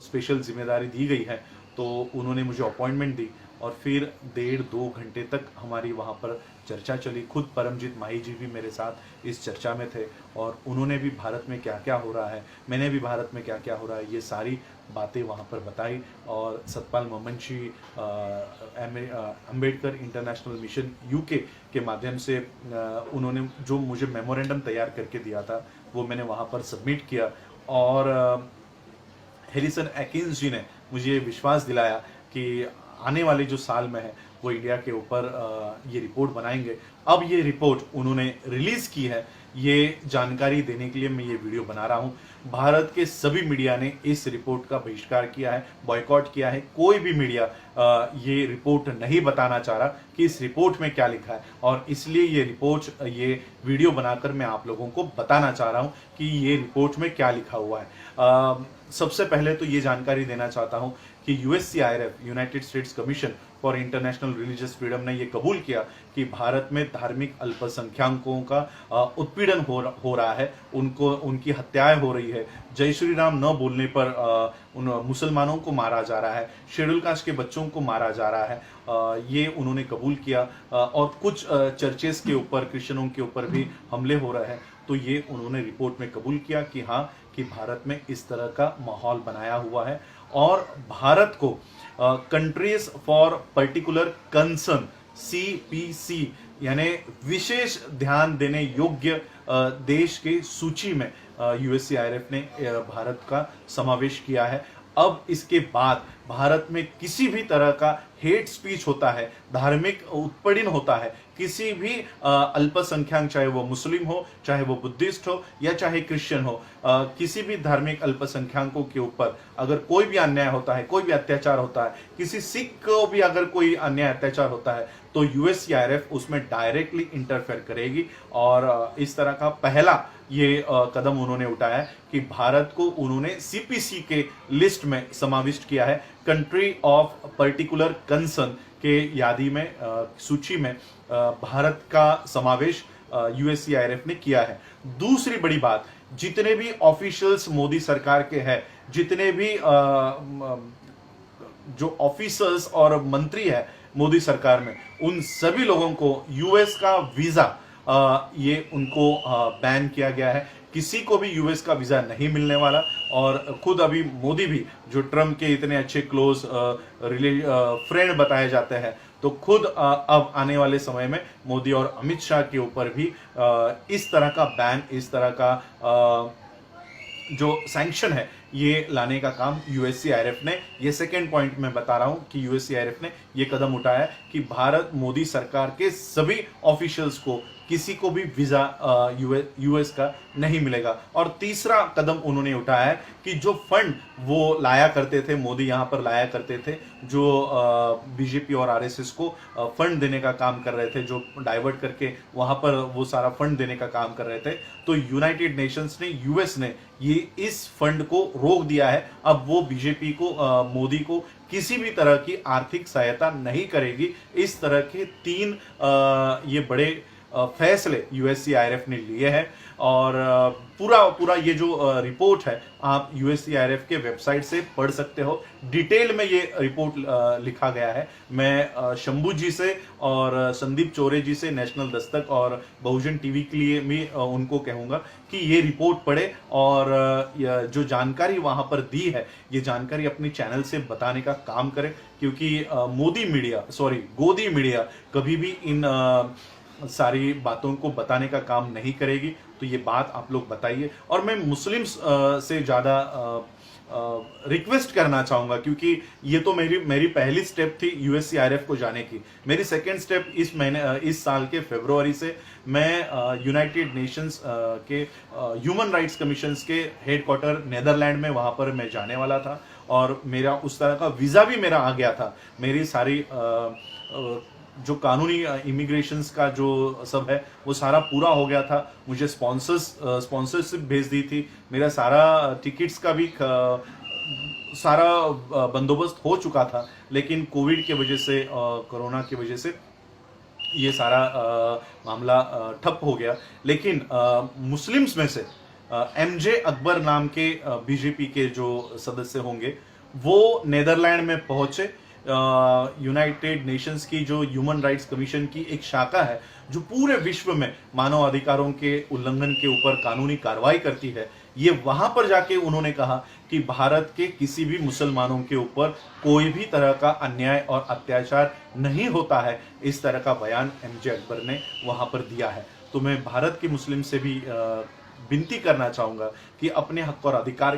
Special जिम्मेदारी दी गई है, तो उन्होंने मुझे अपॉइंटमेंट दी और फिर 1.5-2 घंटे तक हमारी वहाँ पर चर्चा चली। खुद परमजीत माही जी भी मेरे साथ इस चर्चा में थे और उन्होंने भी भारत में क्या क्या हो रहा है, मैंने भी भारत में क्या क्या हो रहा है, ये सारी बातें वहाँ पर बताई। और Satpal Mamanshi Ambedkar International Mission UK के माध्यम से उन्होंने जो मुझे मेमोरेंडम तैयार करके दिया था वो मैंने वहाँ पर सबमिट किया। और हैरिसन एकिन्स जी ने मुझे विश्वास दिलाया कि आने वाले जो साल में है वो इंडिया के ऊपर ये रिपोर्ट बनाएंगे। अब ये रिपोर्ट उन्होंने रिलीज की है, ये जानकारी देने के लिए मैं ये वीडियो बना रहा हूँ। भारत के सभी मीडिया ने इस रिपोर्ट का बहिष्कार किया है, बॉयकॉट किया है। कोई भी मीडिया ये रिपोर्ट नहीं बताना चाह रहा कि इस रिपोर्ट में क्या लिखा है, और इसलिए ये वीडियो बनाकर मैं आप लोगों को बताना चाह रहा हूँ कि ये रिपोर्ट में क्या लिखा हुआ है। सबसे पहले तो ये जानकारी देना चाहता हूँ कि USCIRF, United states commission for international religious freedom ने यह कबूल किया कि भारत में धार्मिक अल्पसंख्यकों का उत्पीड़न हो रहा है, उनकी हत्याएं हो रही है। जय श्री राम न बोलने पर उन मुसलमानों को मारा जा रहा है, शेड्यूल कास्ट के बच्चों को मारा जा रहा है। ये उन्होंने कबूल किया। और कुछ चर्चेस के ऊपर, क्रिश्चियनों के ऊपर भी हमले हो रहे हैं, तो ये उन्होंने रिपोर्ट में कबूल किया कि हाँ, कि भारत में इस तरह का माहौल बनाया हुआ है। और भारत को countries for particular concern CPC यानी विशेष ध्यान देने योग्य देश के सूची में यूएससीआईआरएफ ने भारत का समावेश किया है। अब इसके बाद भारत में किसी भी तरह का हेट स्पीच होता है, धार्मिक उत्पीड़न होता है, किसी भी अल्पसंख्यक, चाहे वो मुस्लिम हो, चाहे वो बुद्धिस्ट हो, या चाहे क्रिश्चियन हो, किसी भी धार्मिक अल्पसंख्यकों के ऊपर अगर कोई भी अन्याय होता है, कोई भी अत्याचार होता है, किसी सिख को भी अगर कोई अन्याय अत्याचार होता है, तो यूएससीआईआरएफ उसमें डायरेक्टली इंटरफेयर करेगी। और इस तरह का पहला ये कदम उन्होंने उठाया है कि भारत को उन्होंने CPC के लिस्ट में समाविष्ट किया है, कंट्री ऑफ पर्टिकुलर कंसर्न के यादी में, सूची में भारत का समावेश यूएससीआईआरएफ ने किया है। दूसरी बड़ी बात, जितने भी ऑफिशियल्स मोदी सरकार के हैं, जितने भी जो ऑफिसर्स और मंत्री है मोदी सरकार में, उन सभी लोगों को यूएस का वीजा ये उनको बैन किया गया है। किसी को भी यूएस का वीजा नहीं मिलने वाला। और खुद अभी मोदी भी, जो ट्रम्प के इतने अच्छे क्लोज फ्रेंड बताए जाते हैं, तो खुद अब आने वाले समय में मोदी और अमित शाह के ऊपर भी इस तरह का बैन, इस तरह का जो सैंक्शन है, ये लाने का काम यूएससीआईआरएफ ने, ये सेकेंड पॉइंट मैं बता रहा हूं कि यूएससीआईआरएफ ने ये कदम उठाया है कि भारत मोदी सरकार के सभी ऑफिशियल्स को, किसी को भी वीजा यूएस का नहीं मिलेगा। और तीसरा कदम उन्होंने उठाया है कि जो फंड वो लाया करते थे, मोदी यहां पर लाया करते थे, जो बीजेपी और आरएसएस को फंड देने का काम कर रहे थे, जो डाइवर्ट करके वहां पर वो सारा फंड देने का काम कर रहे थे, तो यूनाइटेड नेशंस ने, यूएस ने ये इस फंड को रोक दिया है। अब वो बीजेपी को, मोदी को किसी भी तरह की आर्थिक सहायता नहीं करेगी। इस तरह के 3 ये बड़े फैसले यूएससीआईआरएफ ने लिए हैं। और पूरा ये जो रिपोर्ट है, आप यूएससीआईआरएफ के वेबसाइट से पढ़ सकते हो। डिटेल में ये रिपोर्ट लिखा गया है। मैं शंभू जी से और संदीप चौरे जी से, नेशनल दस्तक और बहुजन टीवी के लिए भी उनको कहूंगा कि ये रिपोर्ट पढ़े और जो जानकारी वहां पर दी है, ये जानकारी अपने चैनल से बताने का काम करें, क्योंकि गोदी मीडिया कभी भी इन सारी बातों को बताने का काम नहीं करेगी। तो ये बात आप लोग बताइए। और मैं मुस्लिम्स से ज़्यादा रिक्वेस्ट करना चाहूँगा, क्योंकि ये तो मेरी पहली स्टेप थी यूएससीआईआरएफ को जाने की। मेरी सेकेंड स्टेप इस साल के फरवरी से मैं यूनाइटेड नेशंस के ह्यूमन राइट्स कमीशंस के हेडक्वार्टर नेदरलैंड में, वहाँ पर मैं जाने वाला था। और मेरा उस तरह का वीज़ा भी मेरा आ गया था। मेरी सारी जो कानूनी इमिग्रेशंस का जो सब है वो सारा पूरा हो गया था। मुझे स्पॉन्सरशिप भेज दी थी। मेरा सारा टिकट्स का भी सारा बंदोबस्त हो चुका था, लेकिन कोविड के वजह से, कोरोना की वजह से ये सारा मामला ठप हो गया। लेकिन मुस्लिम्स में से एमजे अकबर नाम के बीजेपी के जो सदस्य होंगे वो नेदरलैंड में पहुंचे। यूनाइटेड नेशंस की जो ह्यूमन राइट्स कमीशन की एक शाखा है जो पूरे विश्व में मानव अधिकारों के उल्लंघन के ऊपर कानूनी कार्रवाई करती है, ये वहां पर जाके उन्होंने कहा कि भारत के किसी भी मुसलमानों के ऊपर कोई भी तरह का अन्याय और अत्याचार नहीं होता है। इस तरह का बयान एमजे अकबर ने वहां पर दिया है। तो मैं भारत के मुस्लिम से भी विनती करना चाहूंगा कि अपने हक और अधिकार